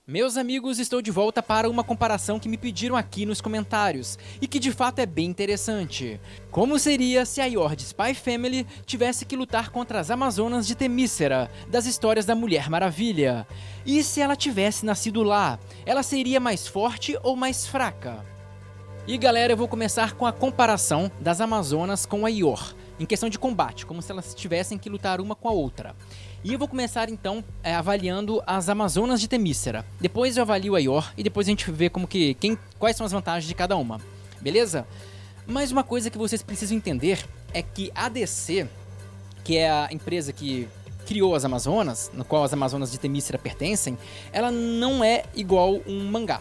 Meus amigos, estou de volta para uma comparação que me pediram aqui nos comentários, e que de fato é bem interessante. Como seria se a Yor de Spy Family tivesse que lutar contra as Amazonas de Themyscira, das histórias da Mulher Maravilha? E se ela tivesse nascido lá, ela seria mais forte ou mais fraca? E galera, eu vou começar com a comparação das Amazonas com a Yor, em questão de combate, como se elas tivessem que lutar uma com a outra. E eu vou começar então avaliando as Amazonas de Themyscira. Depois eu avalio a Yor e depois a gente vê quais são as vantagens de cada uma, beleza? Mas uma coisa que vocês precisam entender é que a DC, que é a empresa que criou as Amazonas, no qual as Amazonas de Themyscira pertencem, ela não é igual um mangá.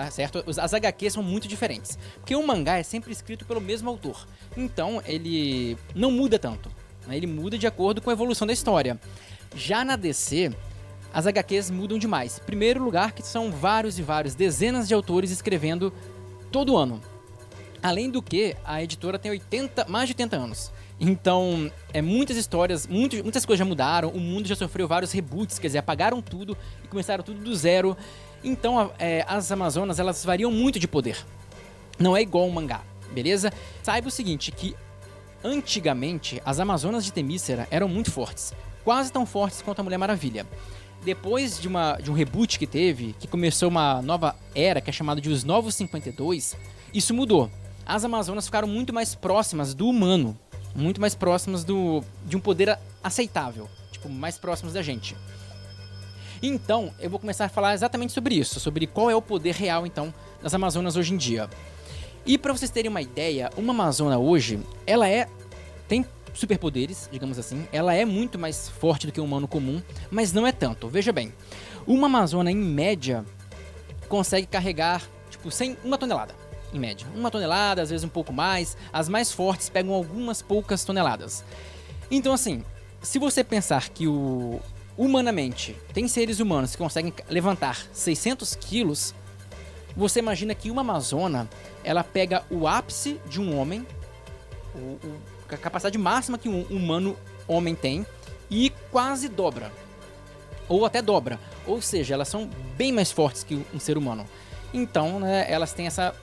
Certo? As HQs são muito diferentes, porque um mangá é sempre escrito pelo mesmo autor, então ele não muda tanto, né? Ele muda de acordo com a evolução da história. Já na DC, as HQs mudam demais. Primeiro lugar que são vários dezenas de autores escrevendo todo ano. Além do que, a editora tem mais de 80 anos. Então, muitas histórias, muitas coisas já mudaram, o mundo já sofreu vários reboots, quer dizer, apagaram tudo e começaram tudo do zero. Então, as Amazonas, elas variam muito de poder. Não é igual um mangá, beleza? Saiba o seguinte, que antigamente, as Amazonas de Themyscira eram muito fortes. Quase tão fortes quanto a Mulher Maravilha. Depois de um reboot que teve, que começou uma nova era, que é chamada de Os Novos 52, isso mudou. As Amazonas ficaram muito mais próximas do humano, muito mais próximas de um poder aceitável, tipo, mais próximas da gente. Então, eu vou começar a falar exatamente sobre isso, sobre qual é o poder real, então, das Amazonas hoje em dia. E para vocês terem uma ideia, uma Amazona hoje, ela tem superpoderes, digamos assim, ela é muito mais forte do que um humano comum, mas não é tanto. Veja bem, uma Amazona, em média, consegue carregar, tipo, uma tonelada, em média. Uma tonelada, às vezes um pouco mais, as mais fortes pegam algumas poucas toneladas. Então, assim, se você pensar que humanamente, tem seres humanos que conseguem levantar 600 quilos, você imagina que uma Amazona, ela pega o ápice de um homem, a capacidade máxima que um humano homem tem, e quase dobra. Ou até dobra. Ou seja, elas são bem mais fortes que um ser humano. Então, né, elas têm essa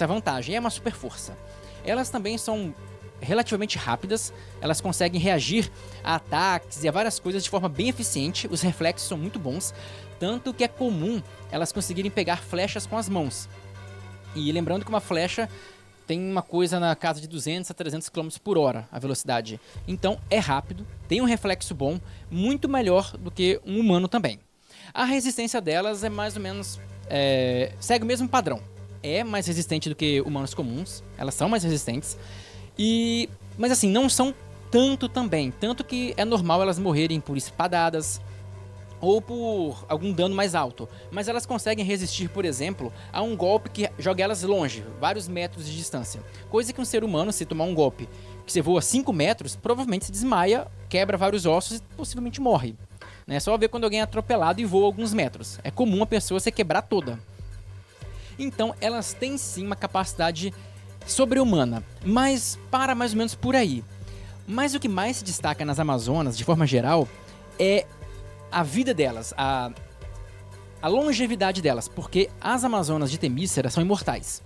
vantagem. É uma super força. Elas também são relativamente rápidas, elas conseguem reagir a ataques e a várias coisas de forma bem eficiente, os reflexos são muito bons, tanto que é comum elas conseguirem pegar flechas com as mãos. E lembrando que uma flecha tem uma coisa na casa de 200 a 300 km por hora, a velocidade. Então é rápido, tem um reflexo bom, muito melhor do que um humano também. A resistência delas é mais ou menos, segue o mesmo padrão. É mais resistente do que humanos comuns, elas são mais resistentes. Mas assim, não são tanto também. Tanto que é normal elas morrerem por espadadas ou por algum dano mais alto. Mas elas conseguem resistir, por exemplo, a um golpe que joga elas longe, vários metros de distância. Coisa que um ser humano, se tomar um golpe que você voa 5 metros, provavelmente se desmaia, quebra vários ossos e possivelmente morre. É só ver quando alguém é atropelado e voa alguns metros. É comum a pessoa se quebrar toda. Então elas têm sim uma capacidade sobre-humana, mas para mais ou menos por aí. Mas o que mais se destaca nas Amazonas, de forma geral, é a vida delas, a longevidade delas, porque as Amazonas de Themyscira são imortais.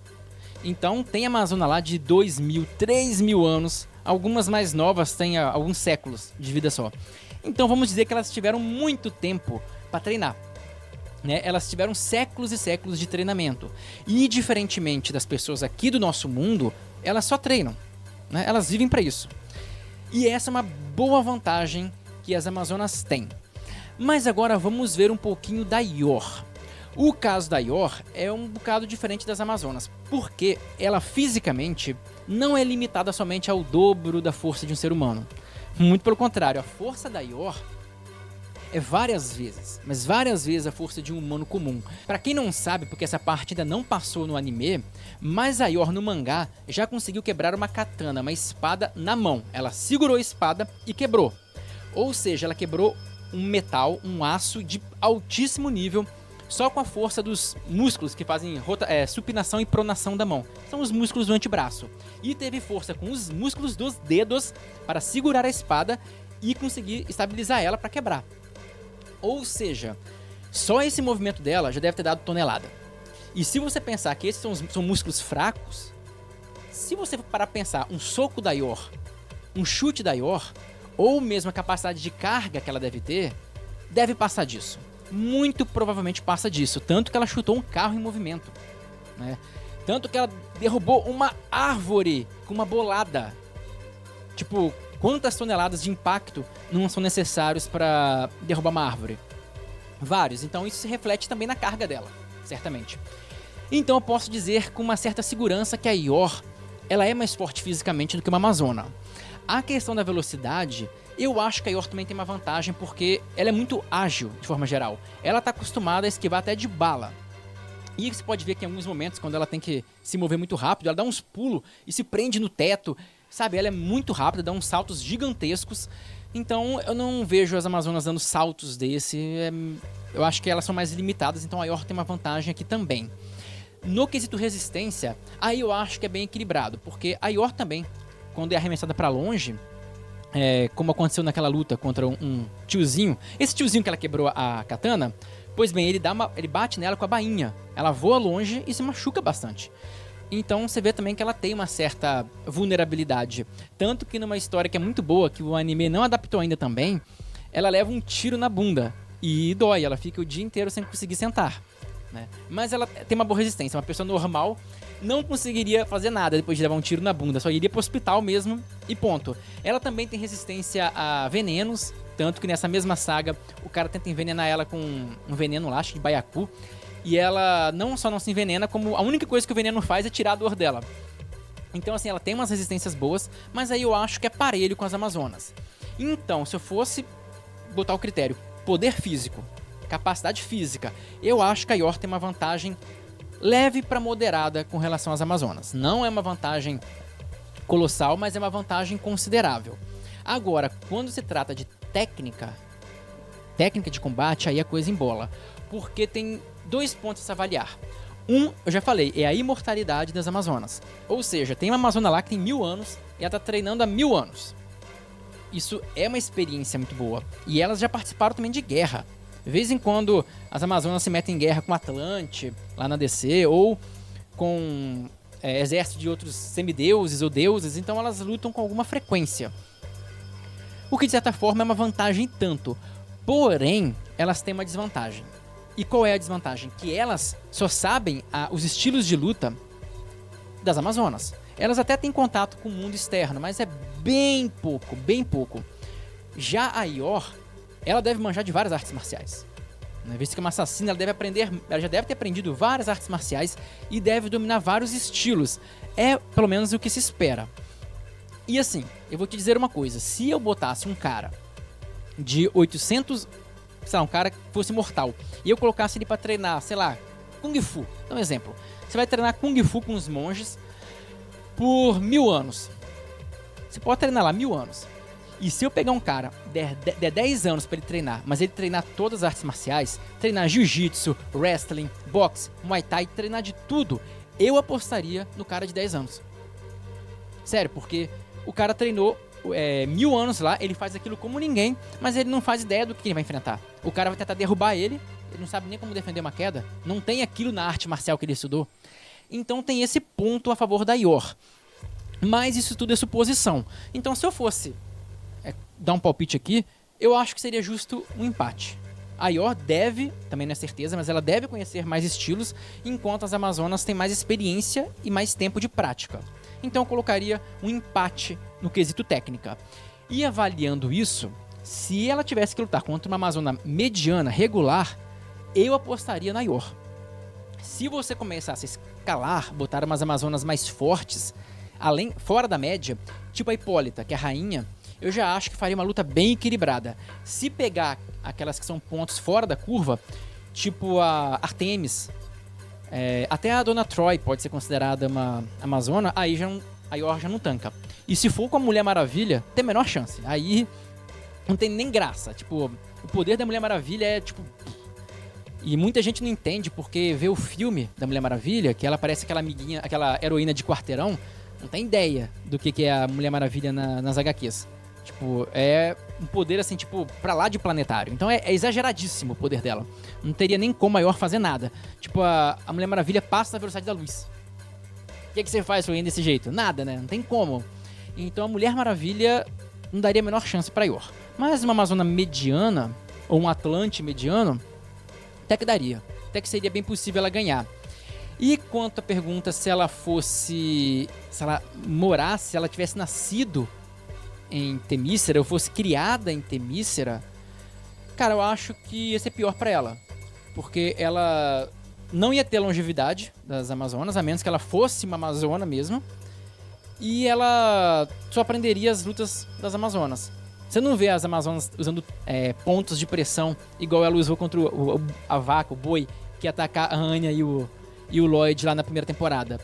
Então tem Amazona lá de 2.000, 3.000 anos, algumas mais novas têm alguns séculos de vida só. Então vamos dizer que elas tiveram muito tempo para treinar. Elas tiveram séculos e séculos de treinamento. E diferentemente das pessoas aqui do nosso mundo, elas só treinam. Elas vivem para isso. E essa é uma boa vantagem que as Amazonas têm. Mas agora vamos ver um pouquinho da Yor. O caso da Yor é um bocado diferente das Amazonas, porque ela fisicamente não é limitada somente ao dobro da força de um ser humano. Muito pelo contrário, a força da Yor é várias vezes, mas várias vezes a força de um humano comum. Pra quem não sabe, porque essa parte ainda não passou no anime, mas a Yor no mangá já conseguiu quebrar uma katana, uma espada na mão. Ela segurou a espada e quebrou. Ou seja, ela quebrou um metal, um aço de altíssimo nível, só com a força dos músculos que fazem supinação e pronação da mão. São os músculos do antebraço. E teve força com os músculos dos dedos para segurar a espada e conseguir estabilizar ela para quebrar. Ou seja, Só esse movimento dela já deve ter dado tonelada. E se você pensar que esses são músculos fracos, se você for parar pra pensar um soco da Yor, um chute da Yor, ou mesmo a capacidade de carga que ela deve ter, deve passar disso. Muito provavelmente passa disso. Tanto que ela chutou um carro em movimento, né? Tanto que ela derrubou uma árvore com uma bolada. Tipo, quantas toneladas de impacto não são necessários para derrubar uma árvore? Vários. Então isso se reflete também na carga dela, certamente. Então eu posso dizer com uma certa segurança que a Yor, ela é mais forte fisicamente do que uma Amazona. A questão da velocidade, eu acho que a Yor também tem uma vantagem porque ela é muito ágil, de forma geral. Ela está acostumada a esquivar até de bala. E você pode ver que em alguns momentos, quando ela tem que se mover muito rápido, ela dá uns pulos e se prende no teto. Sabe, ela é muito rápida, dá uns saltos gigantescos. Então eu não vejo as Amazonas dando saltos desse. Eu acho que elas são mais limitadas, então a Yor tem uma vantagem aqui também. No quesito resistência, aí eu acho que é bem equilibrado, porque a Yor também, quando é arremessada pra longe, como aconteceu naquela luta contra um tiozinho, esse tiozinho que ela quebrou a katana, pois bem, ele bate nela com a bainha, ela voa longe e se machuca bastante. Então você vê também que ela tem uma certa vulnerabilidade. Tanto que numa história que é muito boa, que o anime não adaptou ainda também, ela leva um tiro na bunda e dói, ela fica o dia inteiro sem conseguir sentar, né? Mas ela tem uma boa resistência, uma pessoa normal não conseguiria fazer nada depois de levar um tiro na bunda, só iria pro hospital mesmo e ponto. Ela também tem resistência a venenos, tanto que nessa mesma saga o cara tenta envenenar ela com um veneno lá, acho que de baiacu, e ela não só não se envenena, como a única coisa que o veneno faz é tirar a dor dela. Então assim, ela tem umas resistências boas, mas aí eu acho que é parelho com as Amazonas. Então, se eu fosse botar o critério poder físico, capacidade física, eu acho que a Yor tem uma vantagem leve para moderada com relação às Amazonas. Não é uma vantagem colossal, mas é uma vantagem considerável. Agora, quando se trata de técnica de combate, aí a coisa embola. Porque tem 2 pontos a se avaliar. Eu já falei, é a imortalidade das Amazonas. Ou seja, tem uma Amazona lá que tem 1000 anos e ela tá treinando há 1000 anos. Isso é uma experiência muito boa. E elas já participaram também de guerra. De vez em quando as Amazonas se metem em guerra com Atlante, lá na DC, ou com exército de outros semideuses ou deuses, então elas lutam com alguma frequência. O que de certa forma é uma vantagem tanto. Porém, elas têm uma desvantagem. E qual é a desvantagem? Que elas só sabem os estilos de luta das Amazonas. Elas até têm contato com o mundo externo, mas é bem pouco, bem pouco. Já a Yor, ela deve manjar de várias artes marciais. Visto que é uma assassina, ela já deve ter aprendido várias artes marciais e deve dominar vários estilos. É pelo menos o que se espera. E assim, eu vou te dizer uma coisa. Se eu botasse um cara de 800... sei lá, um cara que fosse mortal, e eu colocasse ele pra treinar, sei lá, Kung Fu. Dá um exemplo. Você vai treinar Kung Fu com os monges por 1000 anos. Você pode treinar lá 1000 anos. E se eu pegar um cara, der 10 anos pra ele treinar, mas ele treinar todas as artes marciais, treinar jiu-jitsu, wrestling, boxe, muay thai, treinar de tudo, eu apostaria no cara de 10 anos. Sério, porque o cara treinou 1000 anos lá, ele faz aquilo como ninguém, mas ele não faz ideia do que ele vai enfrentar. O cara vai tentar derrubar ele não sabe nem como defender uma queda, não tem aquilo na arte marcial que ele estudou. Então tem esse ponto a favor da Yor. Mas isso tudo é suposição. Então se eu fosse dar um palpite aqui, eu acho que seria justo um empate. A Yor deve, também não é certeza, mas ela deve conhecer mais estilos, enquanto as Amazonas têm mais experiência e mais tempo de prática. Então eu colocaria um empate no quesito técnica. E avaliando isso, se ela tivesse que lutar contra uma Amazona mediana, regular, eu apostaria na Yor. Se você começasse a escalar, botar umas Amazonas mais fortes, fora da média, tipo a Hipólita, que é a rainha, eu já acho que faria uma luta bem equilibrada. Se pegar aquelas que são pontos fora da curva, tipo a Artemis, até a Dona Troy pode ser considerada uma Amazona, aí a Yor já não tanca. E se for com a Mulher Maravilha, tem a menor chance. Aí não tem nem graça. Tipo, o poder da Mulher Maravilha é tipo... E muita gente não entende porque vê o filme da Mulher Maravilha, que ela parece aquela amiguinha, aquela heroína de quarteirão, não tem ideia do que é a Mulher Maravilha nas HQs. Tipo, é um poder assim, tipo, pra lá de planetário. Então é exageradíssimo o poder dela. Não teria nem como a Yor fazer nada. Tipo, a Mulher Maravilha passa da velocidade da luz. O que você faz fluindo desse jeito? Nada, né? Não tem como. Então a Mulher Maravilha não daria a menor chance pra Yor. Mas uma Amazona mediana, ou um Atlante mediano, até que daria. Até que seria bem possível ela ganhar. E quanto à pergunta se ela fosse... Se ela morasse, se ela tivesse nascido em Temícera, ou fosse criada em Temícera, cara, eu acho que ia ser pior pra ela. Porque ela não ia ter longevidade das Amazonas, a menos que ela fosse uma Amazona mesmo. E ela só aprenderia as lutas das Amazonas. Você não vê as Amazonas usando pontos de pressão igual ela usou contra a vaca, o boi, que ia atacar a Anya e o Lloyd lá na primeira temporada.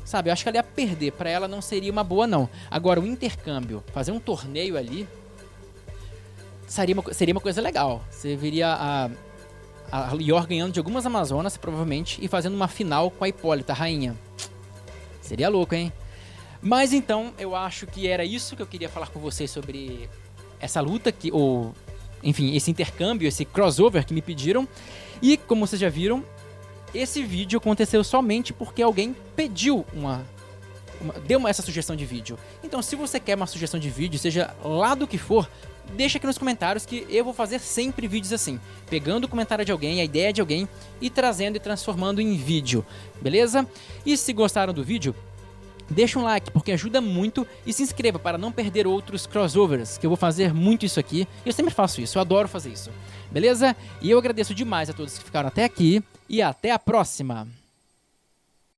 Sabe, eu acho que ela ia perder. Pra ela não seria uma boa, não. Agora, o intercâmbio, fazer um torneio ali, seria uma coisa legal. Você veria a Yor ganhando de algumas Amazonas, provavelmente, e fazendo uma final com a Hipólita, a rainha. Seria louco, hein? Mas então, eu acho que era isso que eu queria falar com vocês sobre essa luta, enfim, esse intercâmbio, esse crossover que me pediram. E, como vocês já viram, esse vídeo aconteceu somente porque alguém pediu deu essa sugestão de vídeo. Então, se você quer uma sugestão de vídeo, seja lá do que for, deixa aqui nos comentários que eu vou fazer sempre vídeos assim, pegando o comentário de alguém, a ideia de alguém e trazendo e transformando em vídeo, beleza? E se gostaram do vídeo, deixa um like, porque ajuda muito, e se inscreva para não perder outros crossovers, que eu vou fazer muito isso aqui. Eu sempre faço isso, eu adoro fazer isso, beleza? E eu agradeço demais a todos que ficaram até aqui, e até a próxima!